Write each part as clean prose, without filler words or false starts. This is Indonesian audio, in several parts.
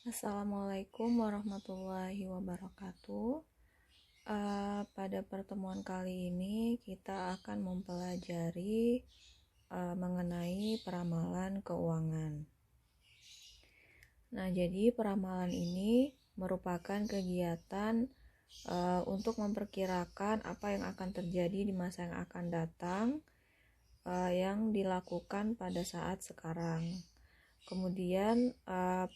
Assalamualaikum warahmatullahi wabarakatuh. Pada pertemuan kali ini kita akan mempelajari mengenai peramalan keuangan. Nah, jadi peramalan ini merupakan kegiatan untuk memperkirakan apa yang akan terjadi di masa yang akan datang yang dilakukan pada saat sekarang. Kemudian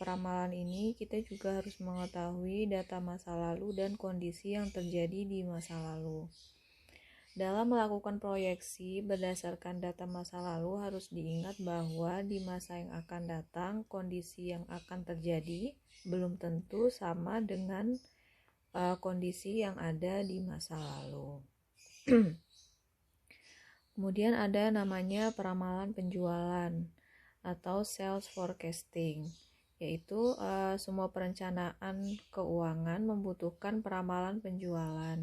peramalan ini kita juga harus mengetahui data masa lalu dan kondisi yang terjadi di masa lalu. Dalam melakukan proyeksi berdasarkan data masa lalu harus diingat bahwa di masa yang akan datang kondisi yang akan terjadi belum tentu sama dengan kondisi yang ada di masa lalu. Kemudian ada namanya peramalan penjualan atau sales forecasting, yaitu semua perencanaan keuangan membutuhkan peramalan penjualan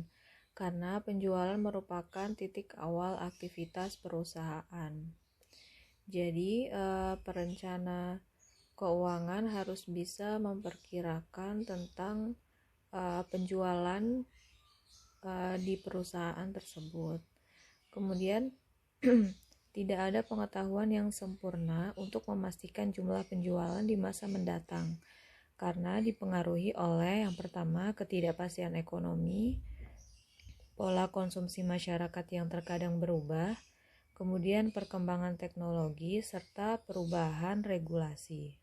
karena penjualan merupakan titik awal aktivitas perusahaan. Jadi perencana keuangan harus bisa memperkirakan tentang penjualan di perusahaan tersebut. Kemudian tidak ada pengetahuan yang sempurna untuk memastikan jumlah penjualan di masa mendatang karena dipengaruhi oleh yang pertama ketidakpastian ekonomi, pola konsumsi masyarakat yang terkadang berubah, kemudian perkembangan teknologi serta perubahan regulasi.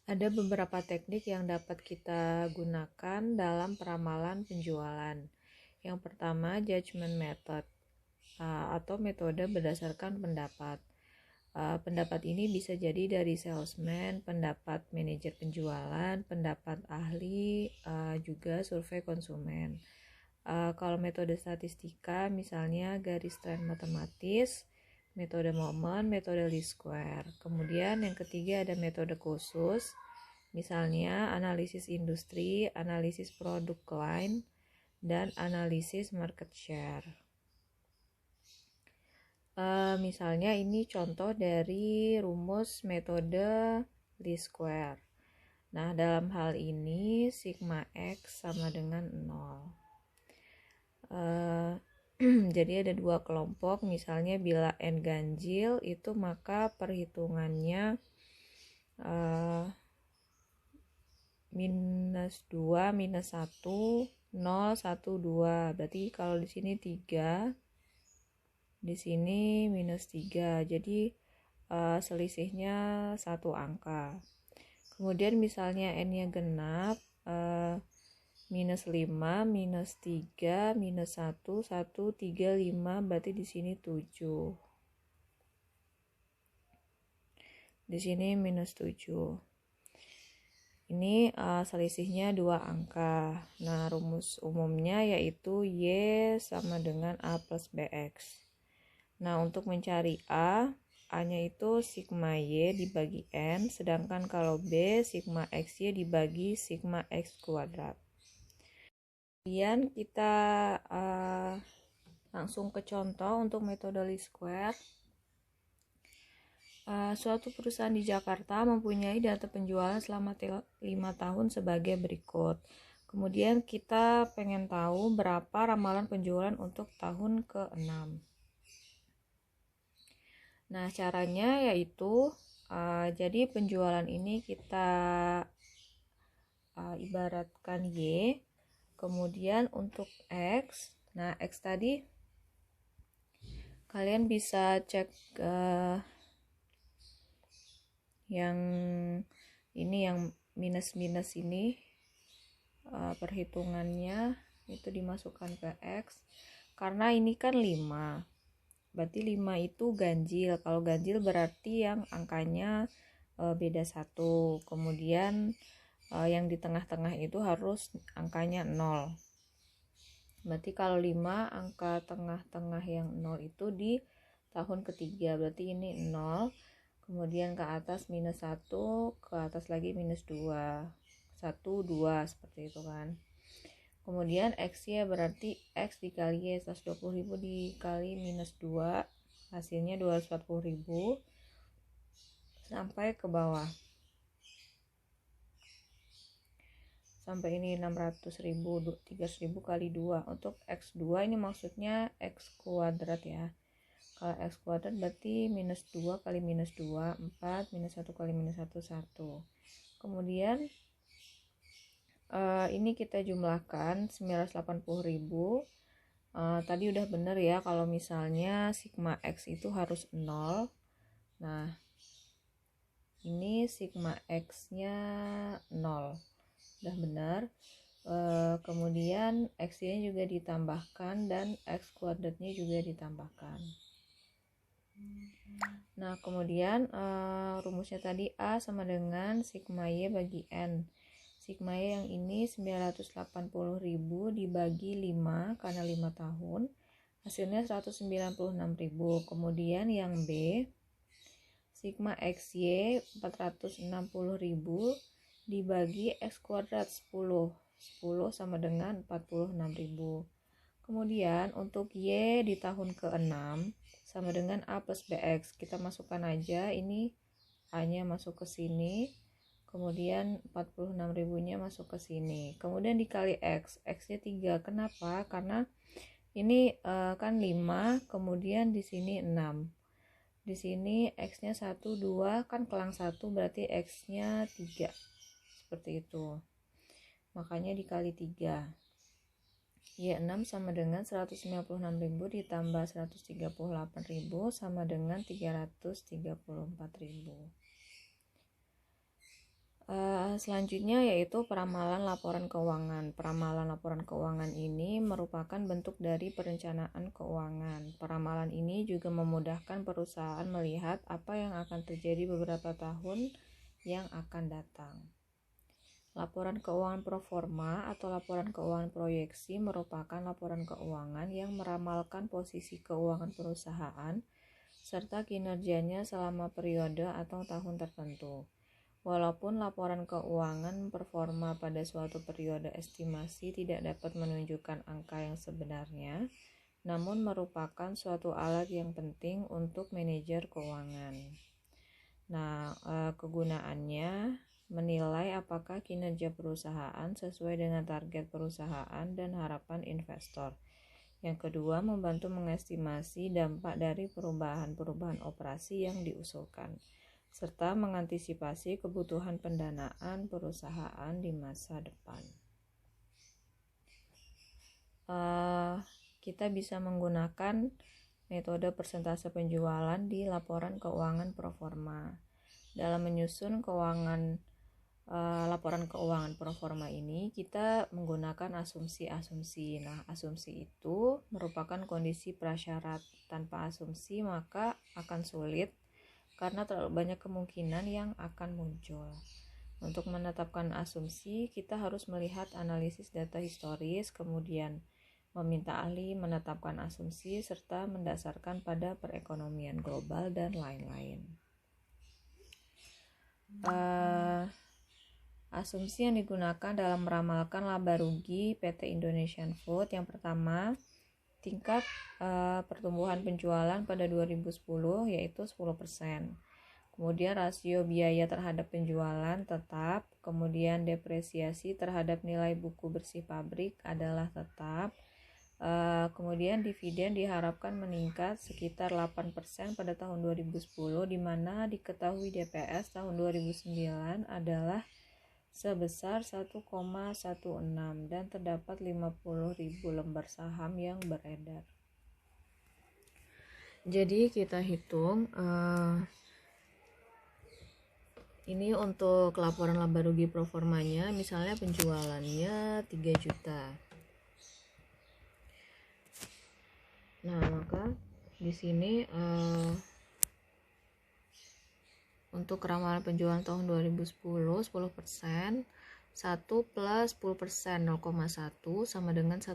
Ada beberapa teknik yang dapat kita gunakan dalam peramalan penjualan. Yang pertama, judgment method atau metode berdasarkan pendapat. Pendapat ini bisa jadi dari salesman, pendapat manajer penjualan, pendapat ahli, juga survei konsumen. Kalau metode statistika, misalnya garis tren matematis, metode momen, metode least square. Kemudian yang ketiga ada metode khusus, misalnya analisis industri, analisis produk line, dan analisis market share. Misalnya ini contoh dari rumus metode least square. Nah, dalam hal ini sigma X sama dengan 0. Jadi ada dua kelompok, misalnya bila N ganjil itu maka perhitungannya minus 2, minus 1, 0, 1, 2. Berarti kalau di sini 3, di sini minus 3. Jadi selisihnya satu angka. Kemudian misalnya N-nya genap, minus 5, minus 3, minus 1, 1, 3, 5, berarti di sini 7. Di sini minus 7. Ini selisihnya 2 angka. Nah, rumus umumnya yaitu Y sama dengan A plus BX. Nah, untuk mencari A-nya itu sigma Y dibagi N, sedangkan kalau B, sigma XY dibagi sigma X kuadrat. Kemudian kita langsung ke contoh untuk metode least square. Suatu perusahaan di Jakarta mempunyai data penjualan selama 5 tahun sebagai berikut. Kemudian kita pengen tahu berapa ramalan penjualan untuk tahun ke-6. Nah, caranya yaitu jadi penjualan ini kita ibaratkan Y, kemudian untuk X. Nah, X tadi kalian bisa cek yang ini, yang minus-minus ini perhitungannya itu dimasukkan ke X karena ini kan 5. Berarti 5 itu ganjil. Kalau ganjil berarti yang angkanya beda 1. Kemudian yang di tengah-tengah itu harus angkanya 0. Berarti kalau 5, angka tengah-tengah yang 0 itu di tahun ketiga. Berarti ini 0. Kemudian ke atas minus 1, ke atas lagi minus 2. 1, 2, seperti itu kan. Kemudian X-nya berarti X dikali Y, 120.000 dikali minus 2, hasilnya 240.000 sampai ke bawah. sampai ini 600.000, 300.000 kali 2. Untuk X2 ini maksudnya X kuadrat ya. Kalau X kuadrat berarti minus 2 kali minus 2, 4, minus 1 kali minus 1, 1. Kemudian ini kita jumlahkan 980.000. Tadi udah bener ya kalau misalnya sigma X itu harus 0. Nah, ini sigma X nya 0, udah benar. Kemudian X nya juga ditambahkan dan X kuadratnya juga ditambahkan. Nah, kemudian rumusnya tadi A sama dengan sigma Y bagi N. Sigma Y yang ini 980.000 dibagi 5 karena 5 tahun, hasilnya 196.000. Kemudian yang B, sigma XY 460.000 dibagi X kuadrat 10. 10 sama dengan 46.000. Kemudian untuk Y di tahun ke-6 sama dengan A plus BX. Kita masukkan aja, ini A-nya masuk ke sini. Kemudian 46.000-nya masuk ke sini. Kemudian dikali X. X-nya 3. Kenapa? Karena ini kan 5, kemudian di sini 6. Di sini X-nya 1, 2, kan kelang 1, berarti X-nya 3. Seperti itu. Makanya dikali 3. Y6 sama dengan 196.000 ditambah 138.000 sama dengan 334.000. Selanjutnya yaitu peramalan laporan keuangan. Peramalan laporan keuangan ini merupakan bentuk dari perencanaan keuangan. Peramalan ini juga memudahkan perusahaan melihat apa yang akan terjadi beberapa tahun yang akan datang. Laporan keuangan proforma atau laporan keuangan proyeksi merupakan laporan keuangan yang meramalkan posisi keuangan perusahaan serta kinerjanya selama periode atau tahun tertentu. Walaupun laporan keuangan performa pada suatu periode estimasi tidak dapat menunjukkan angka yang sebenarnya, namun merupakan suatu alat yang penting untuk manajer keuangan. Nah, kegunaannya menilai apakah kinerja perusahaan sesuai dengan target perusahaan dan harapan investor. Yang kedua, membantu mengestimasi dampak dari perubahan-perubahan operasi yang diusulkan, serta mengantisipasi kebutuhan pendanaan perusahaan di masa depan. Kita bisa menggunakan metode persentase penjualan di laporan keuangan proforma. Dalam menyusun laporan keuangan proforma ini, kita menggunakan asumsi-asumsi. Nah, asumsi itu merupakan kondisi prasyarat. Tanpa asumsi maka akan sulit karena terlalu banyak kemungkinan yang akan muncul. Untuk menetapkan asumsi, kita harus melihat analisis data historis, kemudian meminta ahli menetapkan asumsi, serta mendasarkan pada perekonomian global dan lain-lain. Asumsi yang digunakan dalam meramalkan laba rugi PT Indonesian Food, yang pertama, tingkat pertumbuhan penjualan pada 2010 yaitu 10%. Kemudian rasio biaya terhadap penjualan tetap, kemudian depresiasi terhadap nilai buku bersih pabrik adalah tetap. Kemudian dividen diharapkan meningkat sekitar 8% pada tahun 2010, di mana diketahui DPS tahun 2009 adalah sebesar 1,16 dan terdapat 50.000 lembar saham yang beredar. Jadi kita hitung ini untuk laporan laba rugi proformanya, misalnya penjualannya 3 juta. Nah, maka di sini untuk ramalan penjualan tahun 2010 10%, 1 plus 10% 0,1 sama dengan 1,1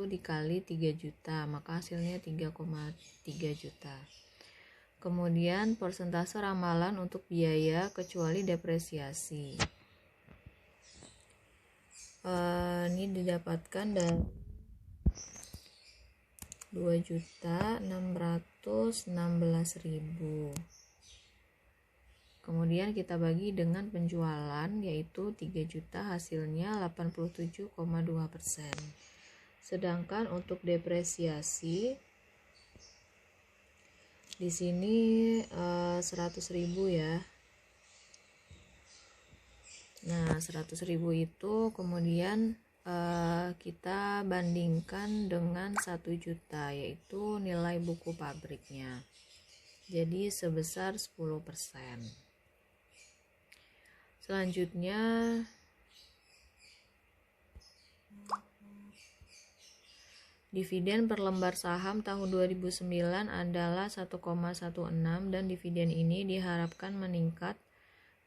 dikali 3 juta, maka hasilnya 3,3 juta. Kemudian persentase ramalan untuk biaya kecuali depresiasi. Ini didapatkan dari 2.616.000. Kemudian kita bagi dengan penjualan, yaitu 3 juta, hasilnya 87,2%. Sedangkan untuk depresiasi di sini 100.000 ya. Nah, 100.000 itu kemudian kita bandingkan dengan 1 juta, yaitu nilai buku pabriknya. Jadi sebesar 10%. Selanjutnya dividen per lembar saham tahun 2009 adalah 1,16 dan dividen ini diharapkan meningkat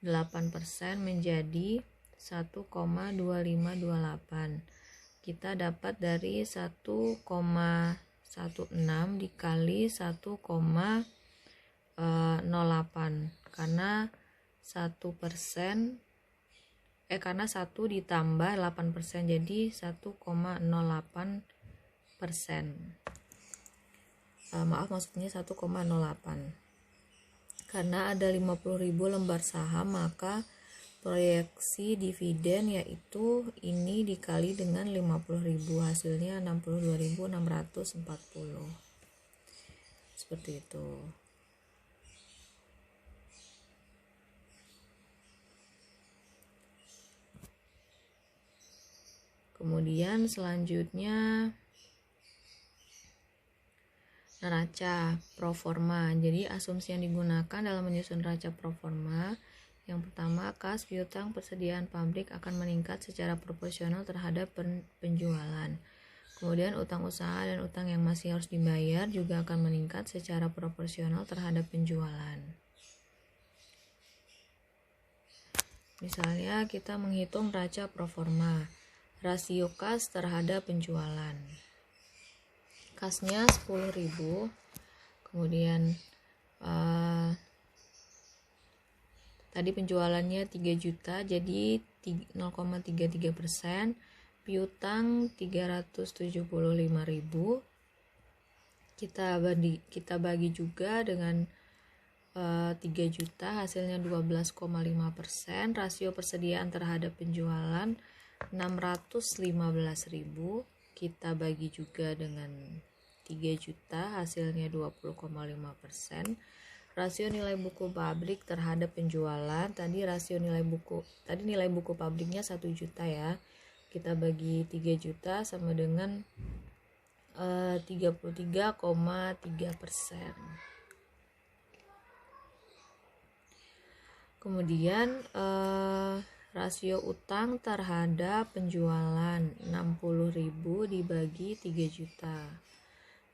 8% menjadi 1,2528. Kita dapat dari 1,16 dikali 1,08 karena 1 ditambah 8% jadi 1,08%. Maksudnya 1,08. Karena ada 50.000 lembar saham, maka proyeksi dividen yaitu ini dikali dengan 50.000, hasilnya 62.640. Seperti itu. Kemudian selanjutnya neraca proforma. Jadi asumsi yang digunakan dalam menyusun neraca proforma, yang pertama, kas piutang persediaan pabrik akan meningkat secara proporsional terhadap penjualan. Kemudian utang usaha dan utang yang masih harus dibayar juga akan meningkat secara proporsional terhadap penjualan. Misalnya kita menghitung neraca proforma, rasio kas terhadap penjualan. Kasnya 10.000, kemudian tadi penjualannya 3 juta, jadi 0,33%, piutang 375.000, kita bagi juga dengan 3 juta, hasilnya 12,5%, rasio persediaan terhadap penjualan 615.000, kita bagi juga dengan 3 juta, hasilnya 20,5%. Rasio nilai buku pabrik terhadap penjualan, tadi nilai buku pabriknya 1 juta ya. Kita bagi 3 juta sama dengan 33,3%. Kemudian rasio utang terhadap penjualan 60.000 dibagi 3 juta.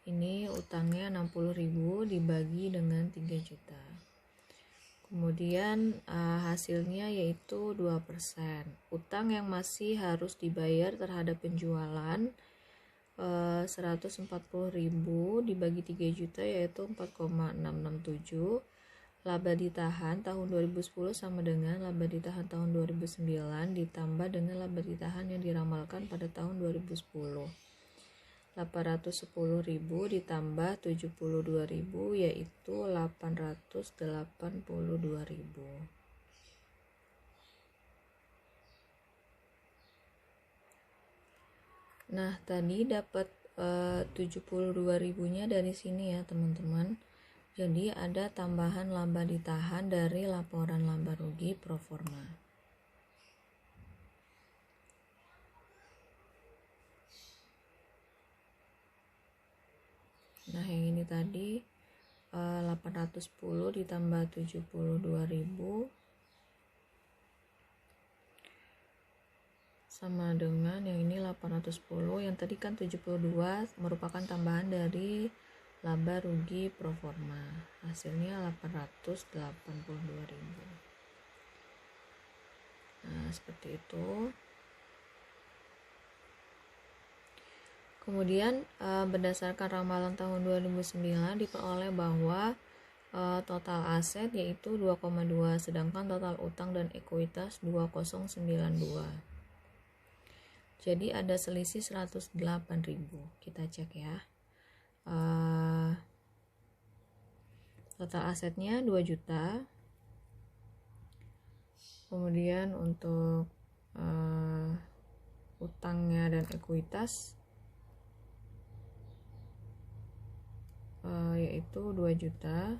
Ini utangnya 60.000 dibagi dengan 3 juta. Kemudian hasilnya yaitu 2%. Utang yang masih harus dibayar terhadap penjualan 140.000 dibagi 3 juta yaitu 4,667. Laba ditahan tahun 2010 sama dengan laba ditahan tahun 2009 ditambah dengan laba ditahan yang diramalkan pada tahun 2010. 810.000 ditambah 72.000 yaitu 882.000. Nah, tadi dapat 72.000-nya dari sini ya, teman-teman. Jadi ada tambahan laba ditahan dari laporan laba rugi proforma. Nah, yang ini tadi 810 ditambah 72.000 sama dengan yang ini 810, yang tadi kan 72 merupakan tambahan dari laba rugi proforma, hasilnya 882.000. Nah, seperti itu. Kemudian berdasarkan ramalan tahun 2009 diperoleh bahwa total aset yaitu 2,2, sedangkan total utang dan ekuitas 2092. Jadi ada selisih 108.000. Kita cek ya. Total asetnya 2 juta, Kemudian untuk utangnya dan ekuitas yaitu 2 juta.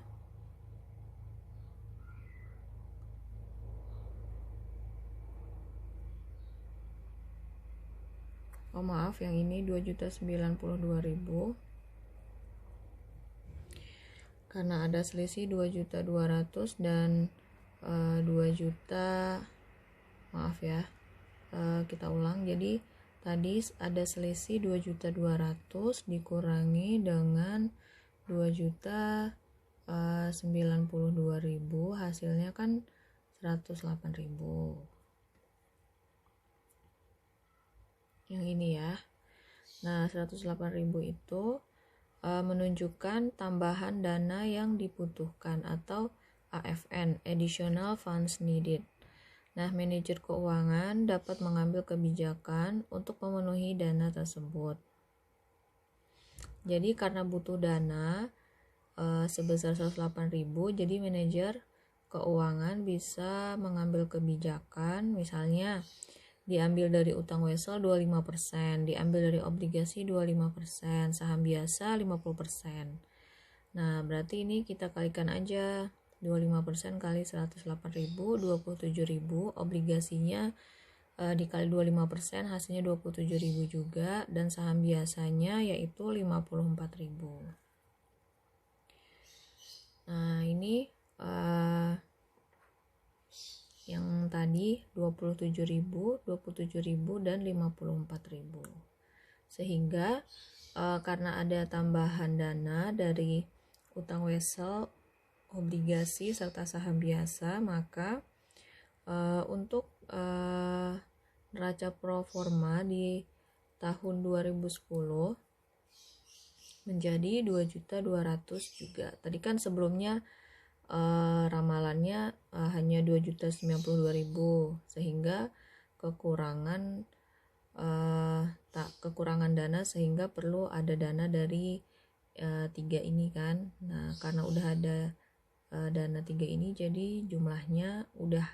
Oh maaf, yang ini 2.092.000 karena ada selisih 2.200.000 dan 2 juta, maaf ya, kita ulang. Jadi tadi ada selisih 2.200.000 dikurangi dengan 2.092.000, hasilnya kan 108.000. Yang ini ya. Nah, 108.000 itu menunjukkan tambahan dana yang dibutuhkan atau AFN, Additional Funds Needed. Nah, manajer keuangan dapat mengambil kebijakan untuk memenuhi dana tersebut. Jadi karena butuh dana sebesar 108.000, jadi manajer keuangan bisa mengambil kebijakan, misalnya diambil dari utang wesel 25%, diambil dari obligasi 25%, saham biasa 50%. Nah, berarti ini kita kalikan aja 25% kali 108.000, 27.000, obligasinya dikali 25% hasilnya 27.000 juga, dan saham biasanya yaitu 54.000. Nah, ini yang tadi 27.000, 27.000 dan 54.000. Sehingga karena ada tambahan dana dari utang wesel, obligasi serta saham biasa, maka untuk neraca pro forma di tahun 2010 menjadi 2.200.000 juga. Tadi kan sebelumnya ramalannya hanya 2.092.000, sehingga kekurangan dana, sehingga perlu ada dana dari 3 ini kan. Nah, karena udah ada dana 3 ini, jadi jumlahnya udah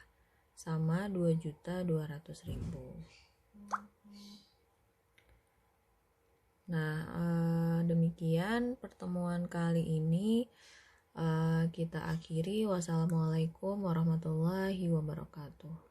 sama 2.200.000. Nah, demikian pertemuan kali ini. Kita akhiri. Wassalamualaikum warahmatullahi wabarakatuh.